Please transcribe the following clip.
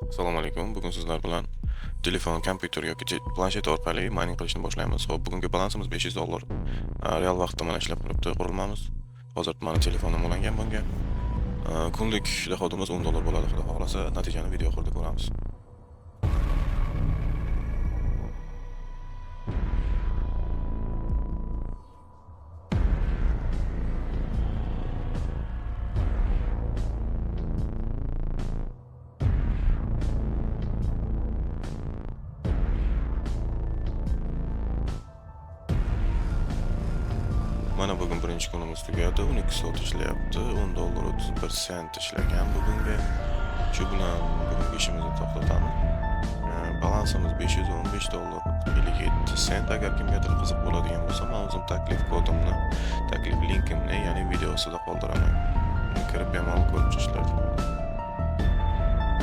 Assalomu alaykum. Bugun sizlar bilan telefon, kompyuter yoki planshet orqali mining qilishni boshlaymiz. Xo'p, bugungi balansimiz $500. Real vaqtda mana ishlab turibdi qurilmamiz. Hozir mani telefonim ulangan bunga. Kunlik dochodimiz $10 bo'ladi, xudo xohlasa. Natijani video oxirida ko'ramiz. Mana bugun birinchi kunimiz tugadi. 12 soat ishlayapti. $10 31 sent ishlagan bugunga. Shu bilan bugungi ishimizni to'xtatamiz. Balansimiz $515 57 sent. Agar kimgadir qiziq bo'ladigan bo'lsa, men o'zim taklif linkimni, ya'ni video ostida qoldiraman. Kirib bemalol ko'rib chiqishlar.